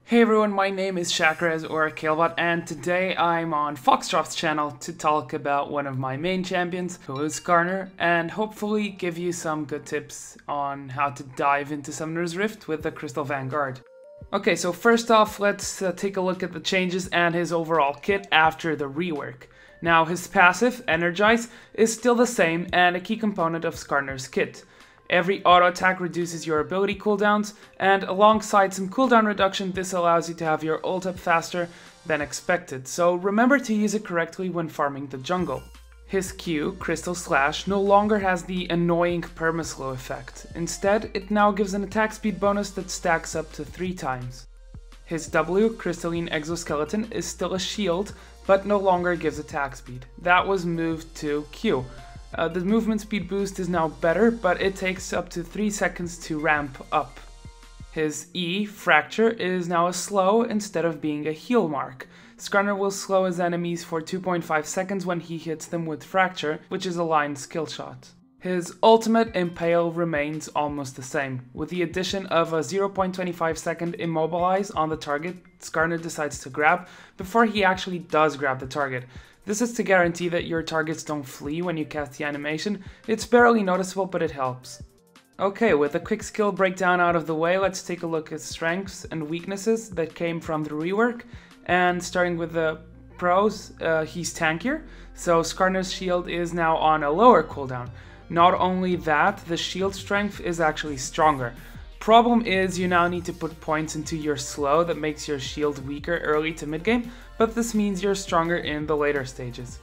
Hey everyone, my name is Shakrez or Kalebot, and today I'm on Foxtroft's channel to talk about one of my main champions, who is Skarner, and hopefully give you some good tips on how to dive into Summoner's Rift with the Crystal Vanguard. Okay, so first off, let's take a look at the changes and his overall kit after the rework. Now, his passive, Energize, is still the same and a key component of Skarner's kit. Every auto attack reduces your ability cooldowns, and alongside some cooldown reduction, this allows you to have your ult up faster than expected, so remember to use it correctly when farming the jungle. His Q, Crystal Slash, no longer has the annoying permaslow effect. Instead, it now gives an attack speed bonus that stacks up to 3 times. His W, Crystalline Exoskeleton, is still a shield, but no longer gives attack speed. That was moved to Q. The movement speed boost is now better, but it takes up to 3 seconds to ramp up. His E, Fracture, is now a slow instead of being a heal mark. Skarner will slow his enemies for 2.5 seconds when he hits them with Fracture, which is a line skill shot. His ultimate, Impale, remains almost the same. With the addition of a 0.25 second Immobilize on the target Skarner decides to grab before he actually does grab the target. This is to guarantee that your targets don't flee when you cast the animation. It's barely noticeable, but it helps. Okay, with a quick skill breakdown out of the way, let's take a look at strengths and weaknesses that came from the rework. And starting with the pros, he's tankier, so Skarner's shield is now on a lower cooldown. Not only that, the shield strength is actually stronger. Problem is, you now need to put points into your slow that makes your shield weaker early to mid-game, but this means you're stronger in the later stages.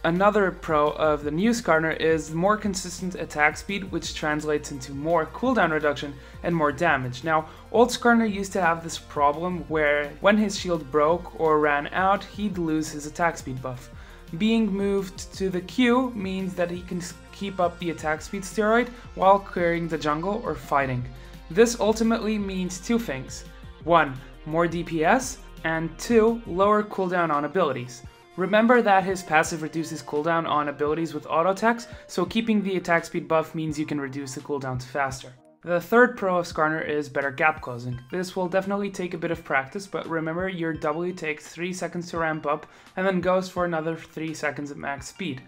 Another pro of the new Skarner is more consistent attack speed, which translates into more cooldown reduction and more damage. Now, old Skarner used to have this problem where when his shield broke or ran out, he'd lose his attack speed buff. Being moved to the Q means that he can keep up the attack speed steroid while clearing the jungle or fighting. This ultimately means 2 things. 1. More DPS, and 2. Lower cooldown on abilities. Remember that his passive reduces cooldown on abilities with auto attacks, so keeping the attack speed buff means you can reduce the cooldowns faster. The third pro of Skarner is better gap closing. This will definitely take a bit of practice, but remember your W takes 3 seconds to ramp up and then goes for another 3 seconds at max speed.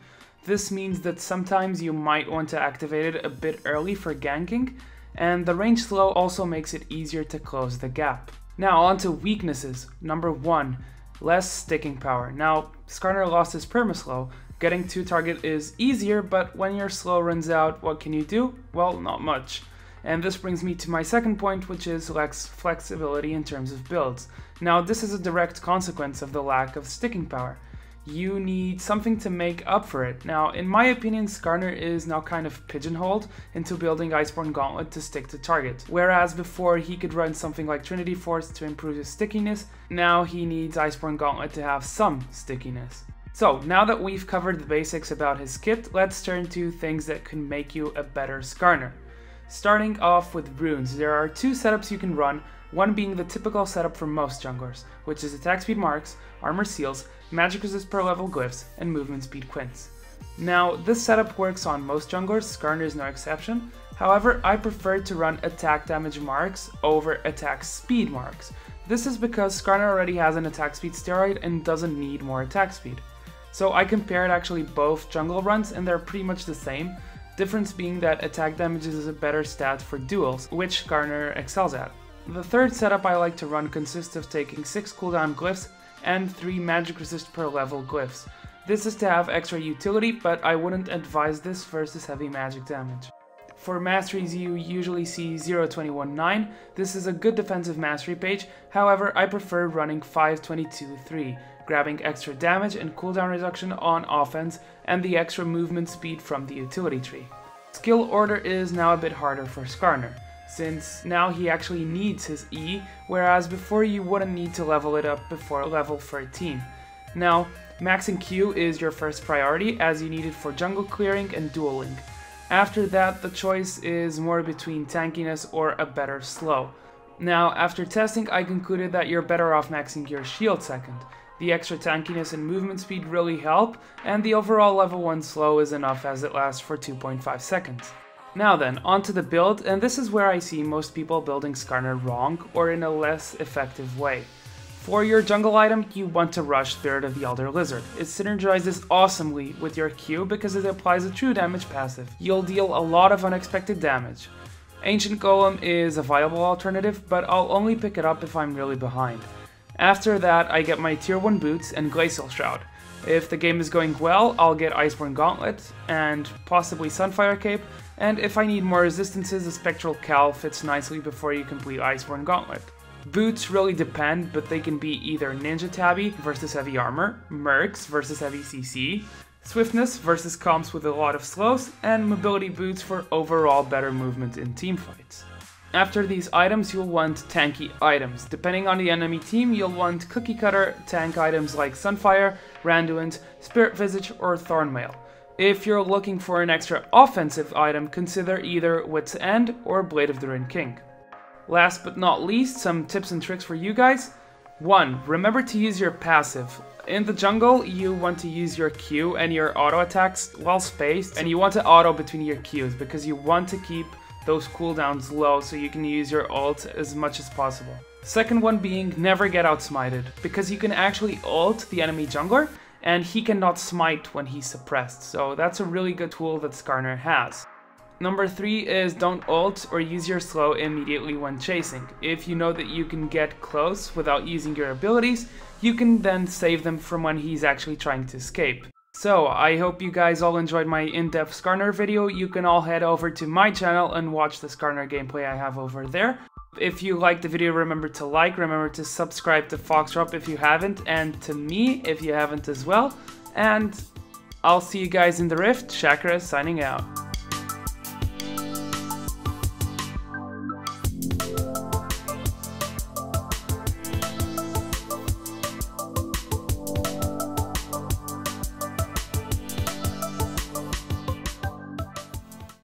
This means that sometimes you might want to activate it a bit early for ganking, and the range slow also makes it easier to close the gap. Now on to weaknesses. Number 1, less sticking power. Now, Skarner lost his permaslow. Getting to target is easier, but when your slow runs out, what can you do? Well, not much. And this brings me to my second point, which is less flexibility in terms of builds. Now, this is a direct consequence of the lack of sticking power. You need something to make up for it. Now, in my opinion, Skarner is now kind of pigeonholed into building Iceborne Gauntlet to stick to target. Whereas before he could run something like Trinity Force to improve his stickiness, now he needs Iceborne Gauntlet to have some stickiness. So, now that we've covered the basics about his kit, let's turn to things that can make you a better Skarner. Starting off with runes, there are 2 setups you can run, one being the typical setup for most junglers, which is attack speed marks, armor seals, magic resist per level glyphs, and movement speed quints. Now, this setup works on most junglers, Skarner is no exception. However, I prefer to run attack damage marks over attack speed marks. This is because Skarner already has an attack speed steroid and doesn't need more attack speed. So I compared actually both jungle runs and they're pretty much the same, difference being that attack damage is a better stat for duels, which Skarner excels at. The third setup I like to run consists of taking 6 cooldown glyphs and 3 magic resist per level glyphs. This is to have extra utility, but I wouldn't advise this versus heavy magic damage. For masteries you usually see 0.21.9, this is a good defensive mastery page, however I prefer running 5.22.3, grabbing extra damage and cooldown reduction on offense and the extra movement speed from the utility tree. Skill order is now a bit harder for Skarner, since now he actually needs his E, whereas before you wouldn't need to level it up before level 13. Now, maxing Q is your first priority as you need it for jungle clearing and dueling. After that, the choice is more between tankiness or a better slow. Now, after testing, I concluded that you're better off maxing your shield second. The extra tankiness and movement speed really help, and the overall level 1 slow is enough as it lasts for 2.5 seconds. Now then, onto the build, and this is where I see most people building Skarner wrong or in a less effective way. For your jungle item, you want to rush Spirit of the Elder Lizard. It synergizes awesomely with your Q because it applies a true damage passive. You'll deal a lot of unexpected damage. Ancient Golem is a viable alternative, but I'll only pick it up if I'm really behind. After that, I get my tier 1 boots and Glacial Shroud. If the game is going well, I'll get Iceborne Gauntlet and possibly Sunfire Cape, and if I need more resistances, a Spectral Cal fits nicely before you complete Iceborne Gauntlet. Boots really depend, but they can be either Ninja Tabby versus heavy armor, Mercs versus heavy CC, Swiftness versus comps with a lot of slows, and Mobility Boots for overall better movement in teamfights. After these items, you'll want tanky items. Depending on the enemy team, you'll want cookie cutter tank items like Sunfire, Randuin, Spirit Visage, or Thornmail. If you're looking for an extra offensive item, consider either Wit's End or Blade of the Ruined King. Last but not least, some tips and tricks for you guys. 1. Remember to use your passive. In the jungle, you want to use your Q and your auto attacks well spaced, and you want to auto between your Qs because you want to keep those cooldowns low so you can use your ult as much as possible. Second one being never get outsmited, because you can actually ult the enemy jungler and he cannot smite when he's suppressed, so that's a really good tool that Skarner has. Number 3 is don't ult or use your slow immediately when chasing. If you know that you can get close without using your abilities, you can then save them from when he's actually trying to escape. So, I hope you guys all enjoyed my in-depth Skarner video. You can all head over to my channel and watch the Skarner gameplay I have over there. If you liked the video, remember to like, remember to subscribe to Foxdrop if you haven't, and to me if you haven't as well. And I'll see you guys in the Rift. Skarner signing out.